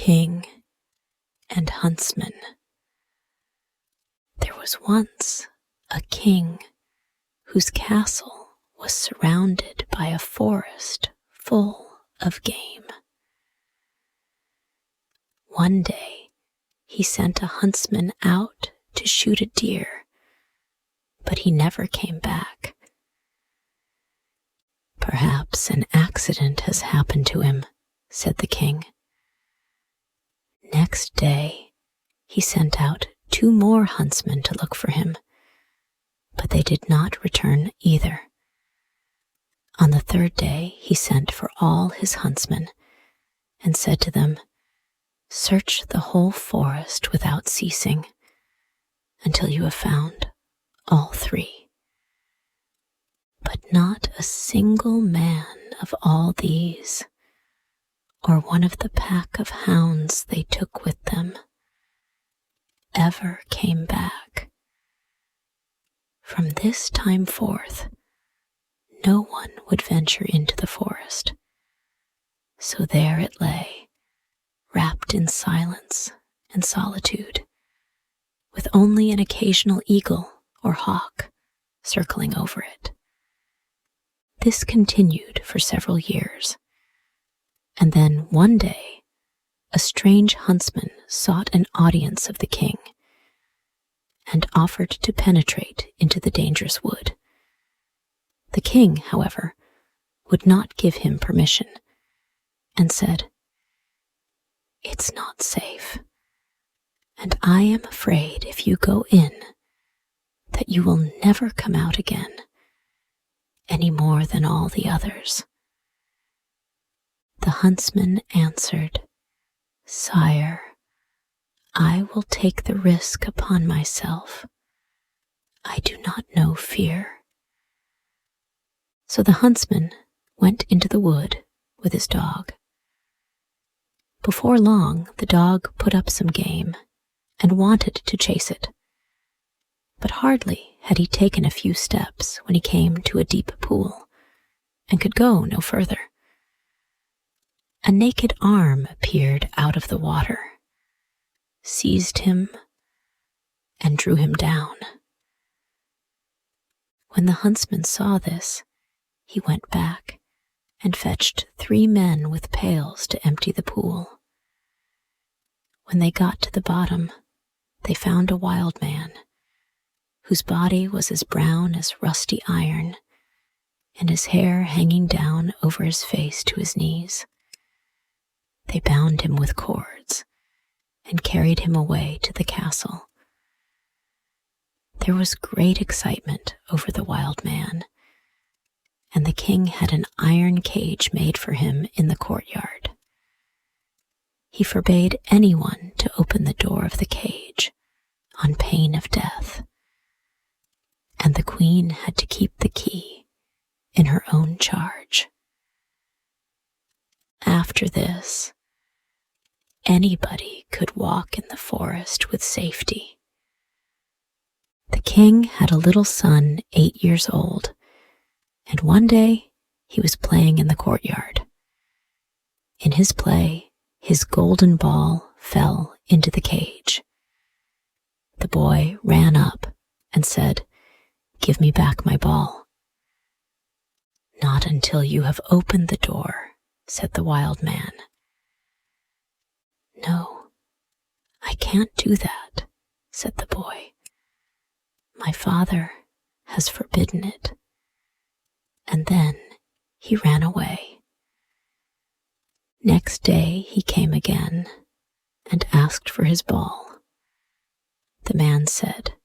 King and Huntsman. There was once a king whose castle was surrounded by a forest full of game. One day, he sent a huntsman out to shoot a deer, but he never came back. "Perhaps an accident has happened to him," said the king. Next day, he sent out 2 more huntsmen to look for him, but they did not return either. On the 3rd day, he sent for all his huntsmen and said to them, "Search the whole forest without ceasing until you have found all 3. But not a single man of all these, or one of the pack of hounds they took with them, ever came back. From this time forth, no one would venture into the forest, so there it lay, wrapped in silence and solitude, with only an occasional eagle or hawk circling over it. This continued for several years, and then one day, a strange huntsman sought an audience of the king and offered to penetrate into the dangerous wood. The king, however, would not give him permission and said, "It's not safe, and I am afraid if you go in that you will never come out again, any more than all the others." The huntsman answered, "Sire, I will take the risk upon myself. I do not know fear." So the huntsman went into the wood with his dog. Before long, the dog put up some game and wanted to chase it. But hardly had he taken a few steps when he came to a deep pool and could go no further. A naked arm appeared out of the water, seized him, and drew him down. When the huntsman saw this, he went back and fetched 3 men with pails to empty the pool. When they got to the bottom, they found a wild man, whose body was as brown as rusty iron, and his hair hanging down over his face to his knees. They bound him with cords and carried him away to the castle. There was great excitement over the wild man, and the king had an iron cage made for him in the courtyard. He forbade anyone to open the door of the cage on pain of death, and the queen had to keep the key in her own charge. After this, anybody could walk in the forest with safety. The king had a little son 8 years old, and one day he was playing in the courtyard. In his play, his golden ball fell into the cage. The boy ran up and said, "Give me back my ball." "Not until you have opened the door," said the wild man. "No, I can't do that," said the boy. "My father has forbidden it." And then he ran away. Next day he came again and asked for his ball. The man said,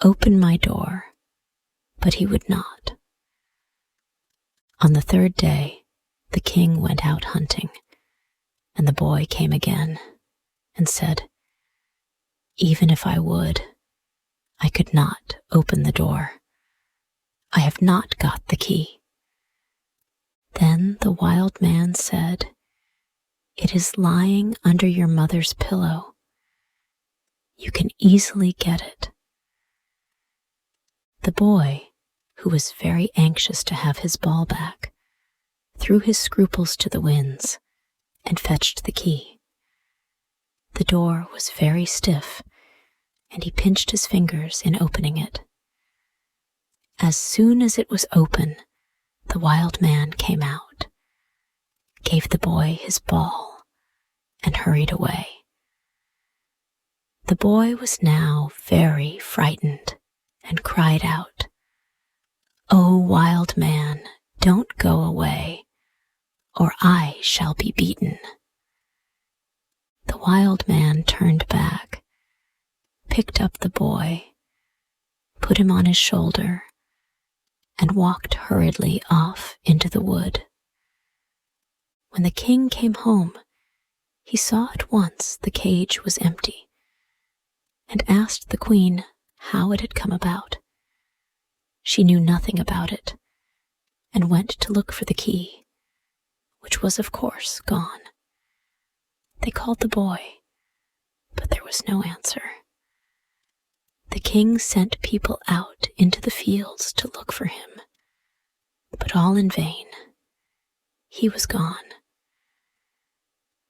"Open my door," but he would not. On the 3rd day, the king went out hunting, and the boy came again and said, "Even if I would, I could not open the door. I have not got the key." Then the wild man said, "It is lying under your mother's pillow. You can easily get it." The boy, who was very anxious to have his ball back, threw his scruples to the winds and fetched the key. The door was very stiff, and he pinched his fingers in opening it. As soon as it was open, the wild man came out, gave the boy his ball, and hurried away. The boy was now very frightened and cried out, "Oh, wild man, don't go away, or I shall be beaten." The wild man turned back, picked up the boy, put him on his shoulder, and walked hurriedly off into the wood. When the king came home, he saw at once the cage was empty, and asked the queen how it had come about. She knew nothing about it, and went to look for the key, which was of course gone. They called the boy, but there was no answer. The king sent people out into the fields to look for him, but all in vain. He was gone.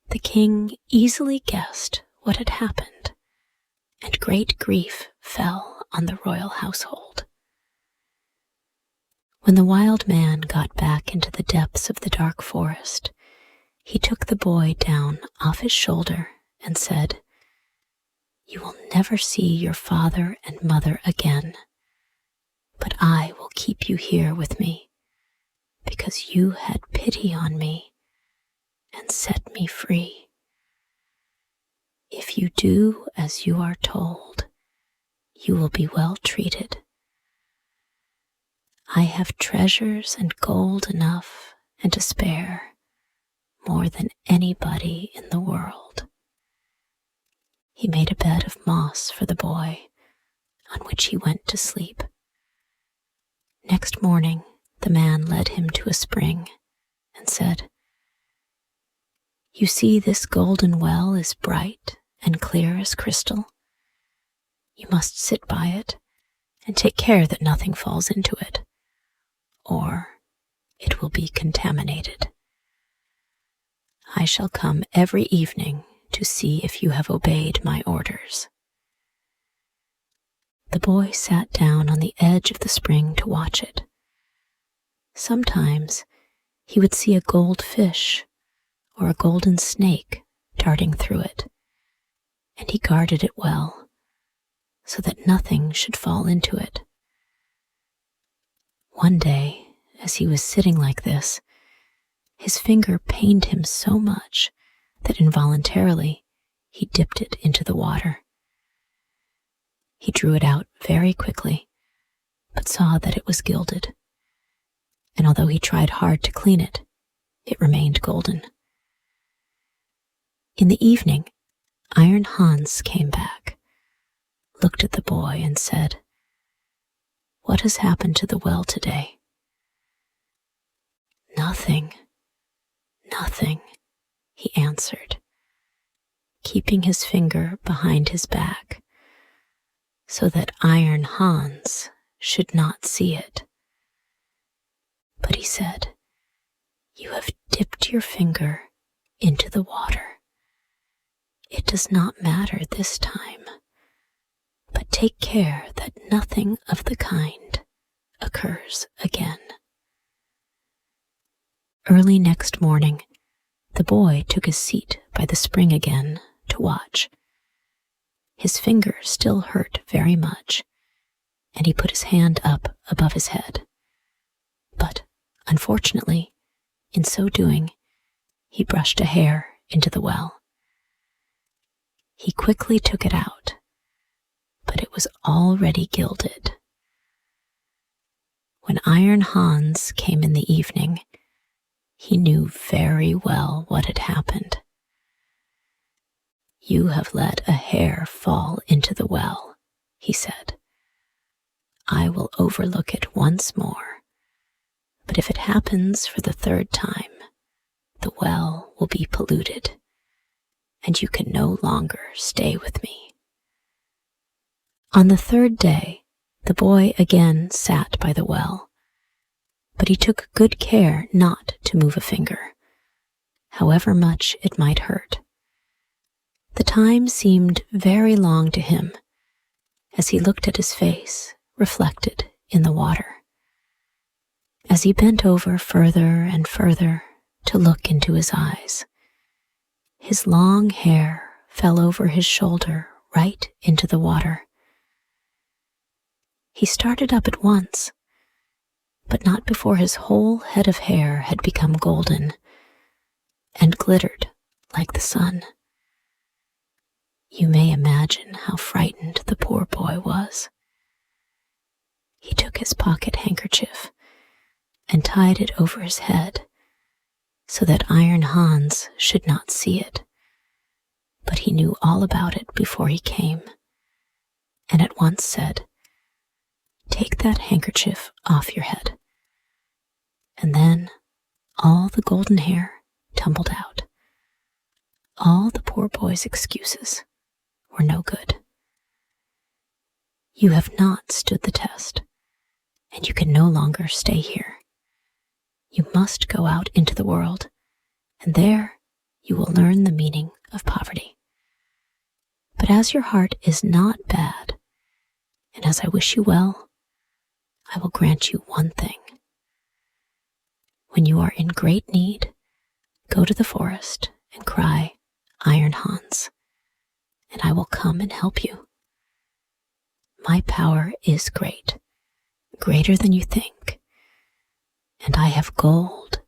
The king easily guessed what had happened, and great grief fell on the royal household. When the wild man got back into the depths of the dark forest, he took the boy down off his shoulder and said, "You will never see your father and mother again, but I will keep you here with me, because you had pity on me and set me free. If you do as you are told, you will be well treated. I have treasures and gold enough and to spare, more than anybody in the world." He made a bed of moss for the boy, on which he went to sleep. Next morning, the man led him to a spring and said, "You see this golden well is bright and clear as crystal. You must sit by it and take care that nothing falls into it, or it will be contaminated. I shall come every evening to see if you have obeyed my orders." The boy sat down on the edge of the spring to watch it. Sometimes he would see a gold fish or a golden snake darting through it, and he guarded it well, so that nothing should fall into it. One day, as he was sitting like this, his finger pained him so much that involuntarily he dipped it into the water. He drew it out very quickly, but saw that it was gilded, and although he tried hard to clean it, it remained golden. In the evening, Iron Hans came back, looked at the boy, and said, "What has happened to the well today?" "Nothing, nothing," he answered, keeping his finger behind his back, so that Iron Hans should not see it. But he said, "You have dipped your finger into the water. It does not matter this time, but take care that nothing of the kind occurs again." Early next morning, the boy took his seat by the spring again to watch. His finger still hurt very much, and he put his hand up above his head. But, unfortunately, in so doing, he brushed a hair into the well. He quickly took it out, but it was already gilded. When Iron Hans came in the evening, he knew very well what had happened. "You have let a hair fall into the well," he said. "I will overlook it once more, but if it happens for the third time, the well will be polluted, and you can no longer stay with me." On the third day, the boy again sat by the well, but he took good care not to move a finger, however much it might hurt. The time seemed very long to him as he looked at his face reflected in the water. As he bent over further and further to look into his eyes, his long hair fell over his shoulder right into the water. He started up at once, but not before his whole head of hair had become golden and glittered like the sun. You may imagine how frightened the poor boy was. He took his pocket handkerchief and tied it over his head so that Iron Hans should not see it, but he knew all about it before he came, and at once said, "Take that handkerchief off your head." And then all the golden hair tumbled out. All the poor boy's excuses were no good. You have not stood the test, and you can no longer stay here. You must go out into the world, and there you will learn the meaning of poverty. But as your heart is not bad, and as I wish you well, I will grant you one thing. When you are in great need, go to the forest and cry, "Iron Hans," and I will come and help you. My power is great, greater than you think, and I have gold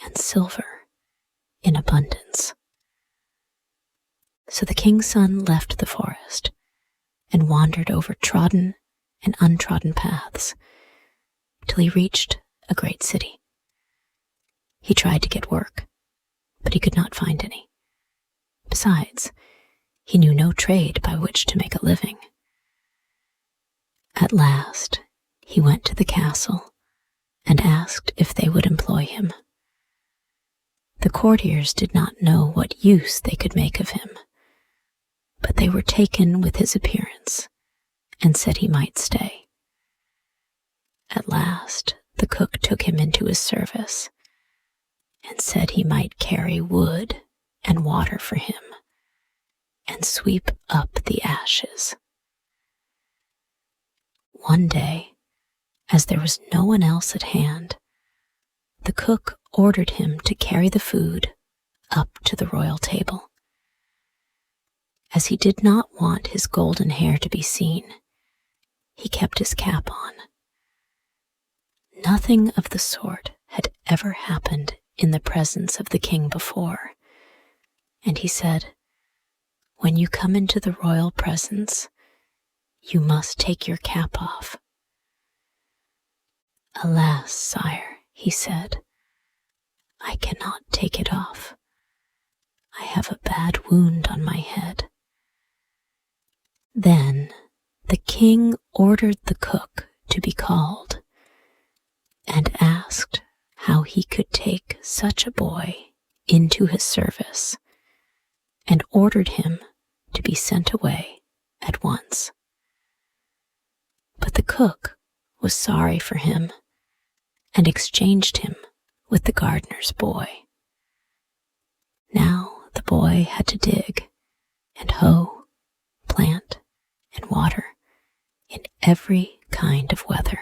and silver in abundance. So the king's son left the forest and wandered over trodden and untrodden paths till he reached a great city. He tried to get work, but he could not find any. Besides, he knew no trade by which to make a living. At last, he went to the castle and asked if they would employ him. The courtiers did not know what use they could make of him, but they were taken with his appearance and said he might stay. At last, the cook took him into his service and said he might carry wood and water for him and sweep up the ashes. One day, as there was no one else at hand, the cook ordered him to carry the food up to the royal table. As he did not want his golden hair to be seen, he kept his cap on. Nothing of the sort had ever happened in the presence of the king before, and he said, "When you come into the royal presence, you must take your cap off." "Alas, sire," he said, "I cannot take it off. I have a bad wound on my head." Then the king ordered the cook to be called and asked how he could take such a boy into his service, and ordered him to be sent away at once. But the cook was sorry for him and exchanged him with the gardener's boy. Now the boy had to dig and hoe, plant and water in every kind of weather.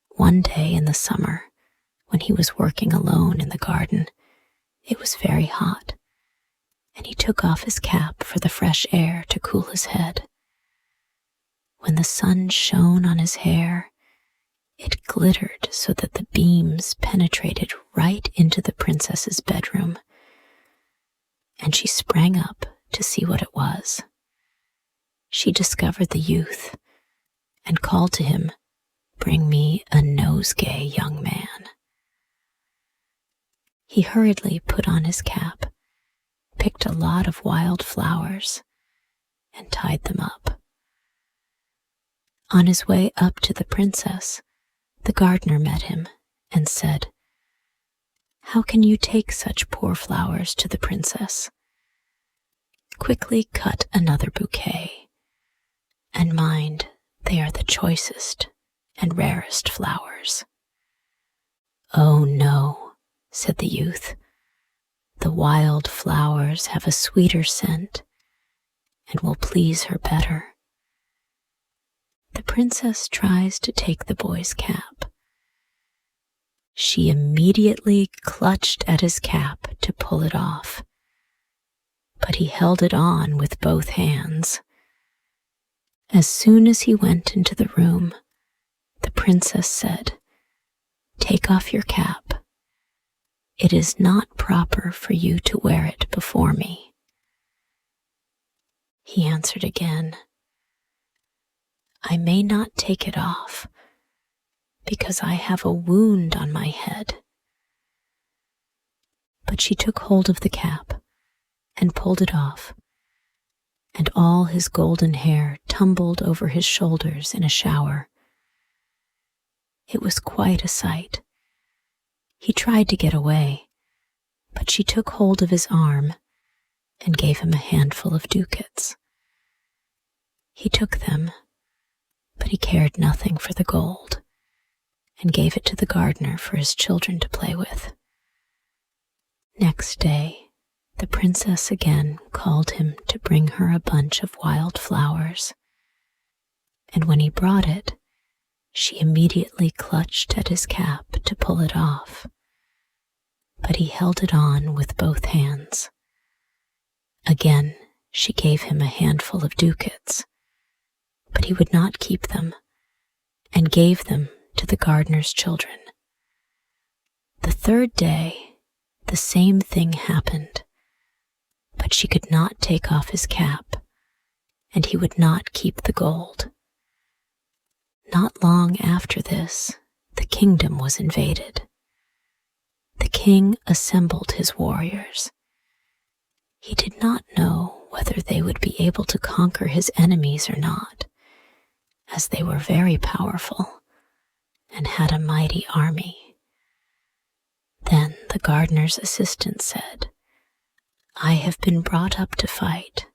One day in the summer, when he was working alone in the garden, it was very hot, and he took off his cap for the fresh air to cool his head. When the sun shone on his hair, it glittered so that the beams penetrated right into the princess's bedroom, and she sprang up to see what it was. She discovered the youth and called to him, "Bring me a nosegay, young man." He hurriedly put on his cap, picked a lot of wild flowers, and tied them up. On his way up to the princess, the gardener met him and said, "How can you take such poor flowers to the princess? Quickly cut another bouquet, and mind, they are the choicest and rarest flowers." "Oh no," said the youth, The wild flowers have a sweeter scent and will please her better. The princess tries to take the boy's cap. She immediately clutched at his cap to pull it off, but he held it on with both hands. As soon as he went into the room, the princess said, "Take off your cap. It is not proper for you to wear it before me." He answered again, "I may not take it off, because I have a wound on my head." But she took hold of the cap and pulled it off, and all his golden hair tumbled over his shoulders in a shower. It was quite a sight. He tried to get away, but she took hold of his arm and gave him a handful of ducats. He took them, but he cared nothing for the gold, and gave it to the gardener for his children to play with. Next day, the princess again called him to bring her a bunch of wild flowers, and when he brought it, she immediately clutched at his cap to pull it off, but he held it on with both hands. Again, she gave him a handful of ducats, but he would not keep them, and gave them to the gardener's children. The third day, the same thing happened, but she could not take off his cap, and he would not keep the gold. Not long after this, the kingdom was invaded. The king assembled his warriors. He did not know whether they would be able to conquer his enemies or not, as they were very powerful and had a mighty army. Then the gardener's assistant said, "I have been brought up to fight.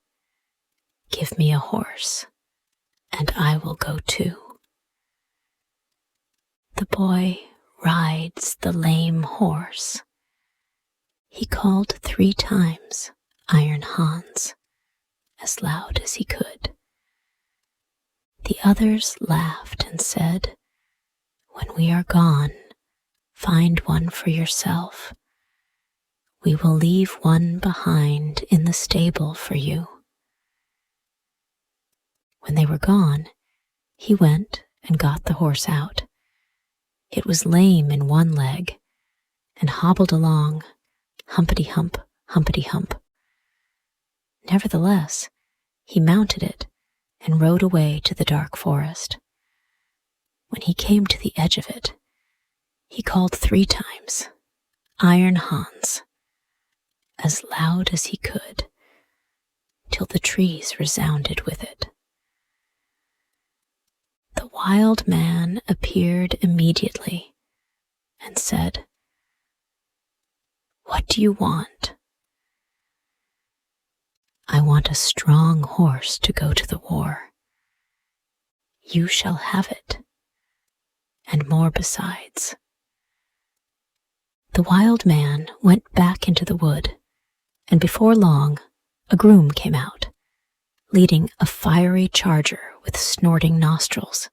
Give me a horse, and I will go too." The boy rides the lame horse. He called 3 times, "Iron Hans," as loud as he could. The others laughed and said, "When we are gone, find one for yourself. We will leave one behind in the stable for you." When they were gone, he went and got the horse out. It was lame in one leg and hobbled along, humpity-hump, humpity-hump. Nevertheless, he mounted it and rode away to the dark forest. When he came to the edge of it, he called 3 times, "Iron Hans," as loud as he could, till the trees resounded with it. The wild man appeared immediately and said, "What do you want?" "I want a strong horse to go to the war." "You shall have it, and more besides." The wild man went back into the wood, and before long a groom came out, leading a fiery charger with snorting nostrils.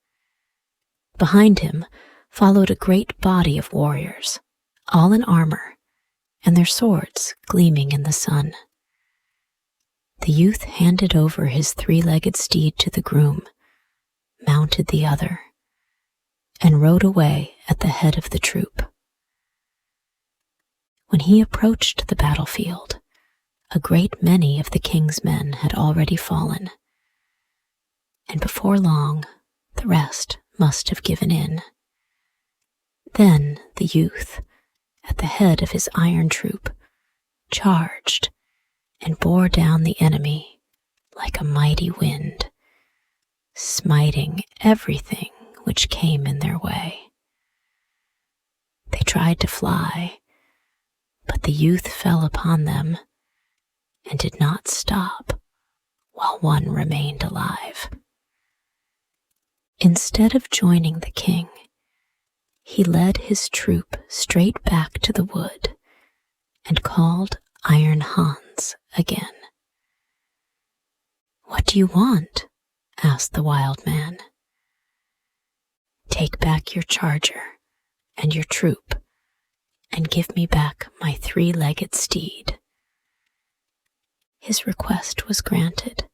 Behind him followed a great body of warriors, all in armor, and their swords gleaming in the sun. The youth handed over his 3-legged steed to the groom, mounted the other, and rode away at the head of the troop. When he approached the battlefield, a great many of the king's men had already fallen, and before long the rest must have given in. Then the youth, at the head of his iron troop, charged and bore down the enemy like a mighty wind, smiting everything which came in their way. They tried to fly, but the youth fell upon them and did not stop while one remained alive. Instead of joining the king, he led his troop straight back to the wood and called Iron Hans again. "What do you want?" asked the wild man. "Take back your charger and your troop, and give me back my three-legged steed." His request was granted,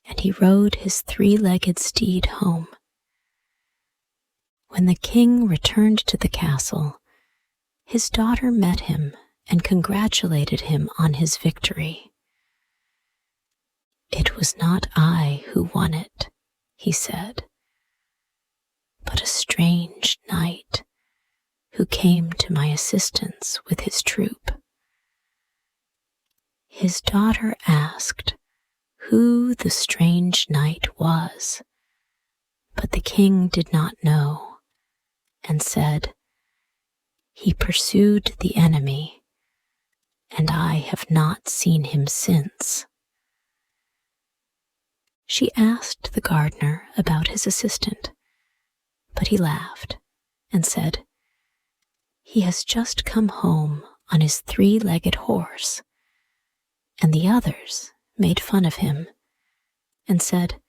and he rode his three-legged steed home. When the king returned to the castle, his daughter met him and congratulated him on his victory. "It was not I who won it," he said, "but a strange knight who came to my assistance with his troop." His daughter asked who the strange knight was, but the king did not know, and said, "He pursued the enemy, and I have not seen him since." She asked the gardener about his assistant, but he laughed and said, "He has just come home on his three-legged horse," and the others made fun of him and said,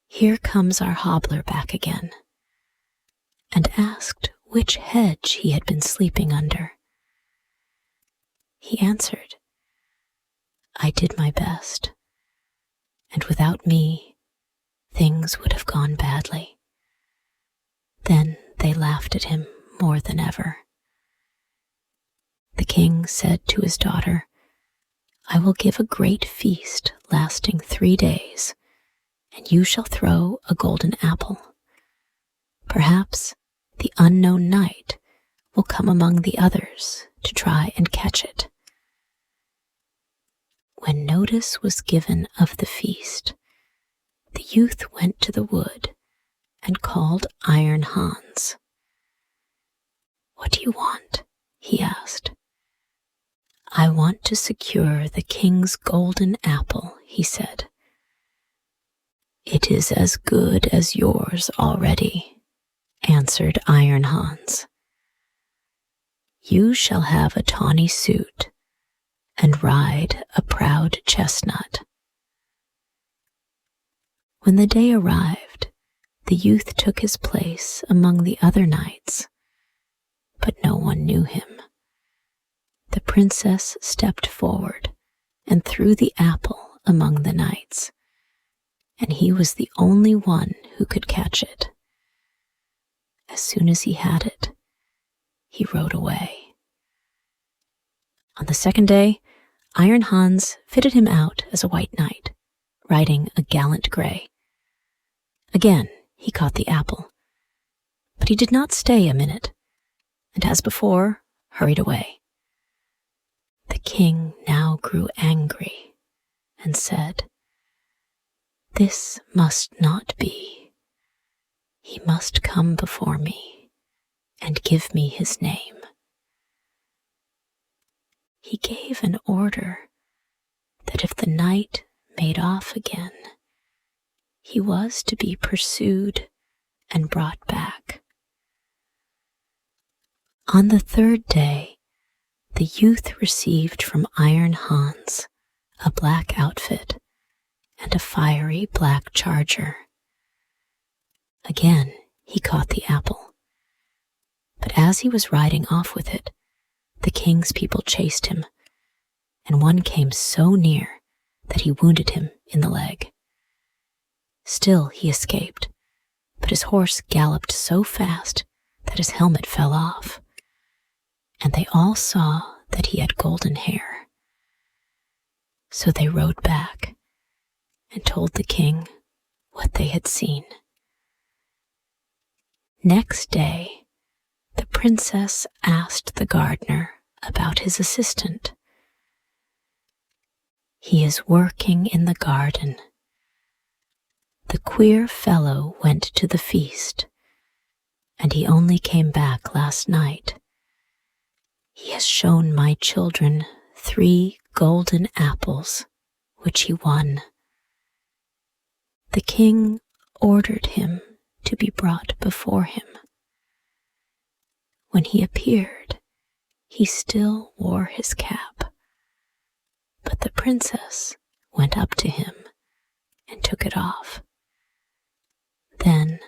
"Here comes our hobbler back again," and asked which hedge he had been sleeping under. He answered, "I did my best, and without me, things would have gone badly." Then they laughed at him more than ever. The king said to his daughter, "I will give a great feast lasting 3 days, and you shall throw a golden apple. Perhaps the unknown knight will come among the others to try and catch it." When notice was given of the feast, the youth went to the wood and called Iron Hans. "What do you want?" he asked. "I want to secure the king's golden apple," he said. "It is as good as yours already," answered Iron Hans. "You shall have a tawny suit and ride a proud chestnut." When the day arrived, the youth took his place among the other knights, but no one knew him. The princess stepped forward and threw the apple among the knights, and he was the only one who could catch it. As soon as he had it, he rode away. On the second day, Iron Hans fitted him out as a white knight, riding a gallant grey. Again he caught the apple, but he did not stay a minute, and as before, hurried away. The king now grew angry and said, "This must not be. He must come before me and give me his name." He gave an order that if the knight made off again, he was to be pursued and brought back. On the third day, the youth received from Iron Hans a black outfit and a fiery black charger. Again he caught the apple, but as he was riding off with it, the king's people chased him, and one came so near that he wounded him in the leg. Still he escaped, but his horse galloped so fast that his helmet fell off, and they all saw that he had golden hair. So they rode back and told the king what they had seen. Next day, the princess asked the gardener about his assistant. "He is working in the garden. The queer fellow went to the feast, and he only came back last night. He has shown my children 3 golden apples, which he won." The king ordered him to be brought before him. When he appeared, he still wore his cap, But the princess went up to him and took it off. Then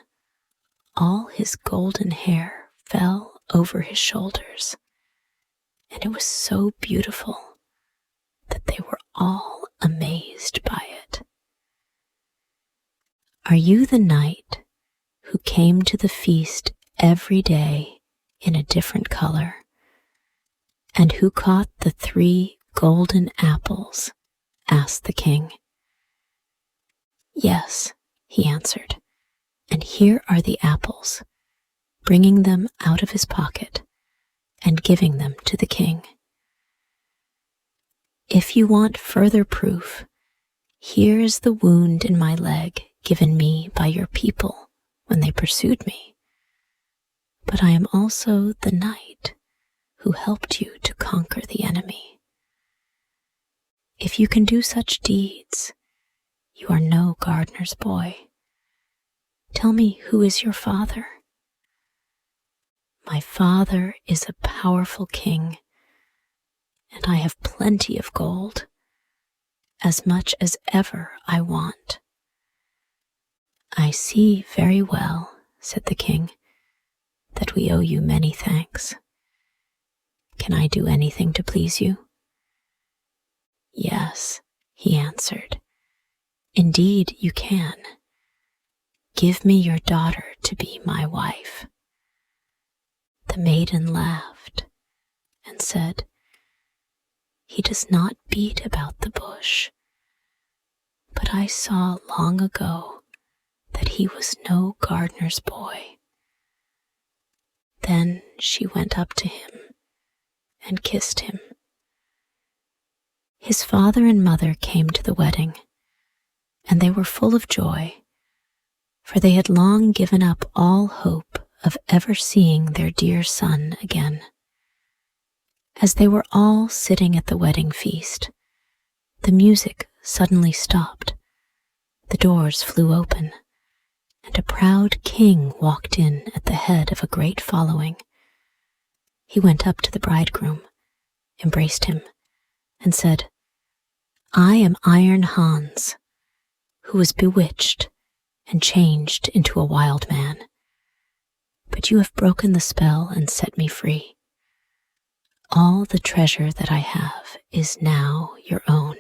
all his golden hair fell over his shoulders, and it was so beautiful that they were all amazed by it. Are you the knight who came to the feast every day in a different color, and who caught the 3 golden apples?" asked the king. "Yes," he answered, "and here are the apples," bringing them out of his pocket and giving them to the king. "If you want further proof, here is the wound in my leg given me by your people when they pursued me. But I am also the knight who helped you to conquer the enemy. If you can do such deeds, you are no gardener's boy. Tell me, who is your father?" "My father is a powerful king, and I have plenty of gold, as much as ever I want." "I see very well," said the king, "that we owe you many thanks. Can I do anything to please you?" "Yes," he answered, "indeed you can. Give me your daughter to be my wife." The maiden laughed and said, "He does not beat about the bush, but I saw long ago that he was no gardener's boy." Then she went up to him and kissed him. His father and mother came to the wedding, and they were full of joy, for they had long given up all hope of ever seeing their dear son again. As they were all sitting at the wedding feast, the music suddenly stopped, the doors flew open, and a proud king walked in at the head of a great following. He went up to the bridegroom, embraced him, and said, "I am Iron Hans, who was bewitched and changed into a wild man. But you have broken the spell and set me free. All the treasure that I have is now your own."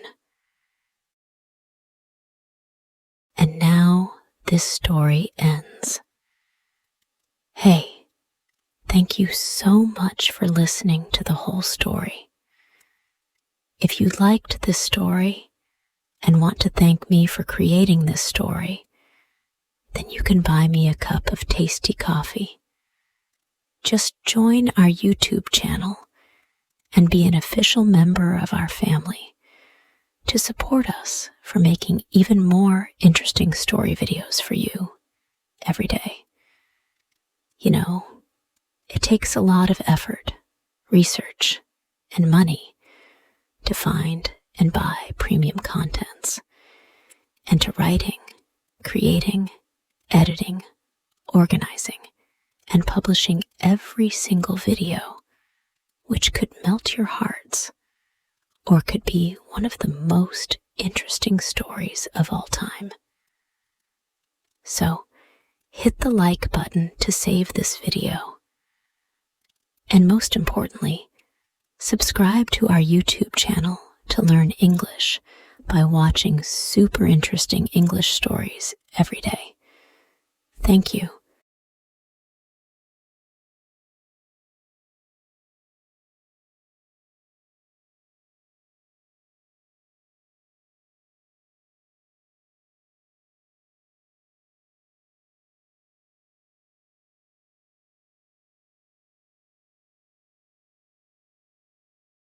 And now this story ends. Hey, thank you so much for listening to the whole story. If you liked this story and want to thank me for creating this story, then you can buy me a cup of tasty coffee. Just join our YouTube channel and be an official member of our family to support us for making even more interesting story videos for you every day. You know, it takes a lot of effort, research, and money to find and buy premium contents, and to writing, creating, editing, organizing, and publishing every single video, which could melt your hearts or could be one of the most interesting stories of all time. So, hit the like button to save this video. And most importantly, subscribe to our YouTube channel to learn English by watching super interesting English stories every day. Thank you.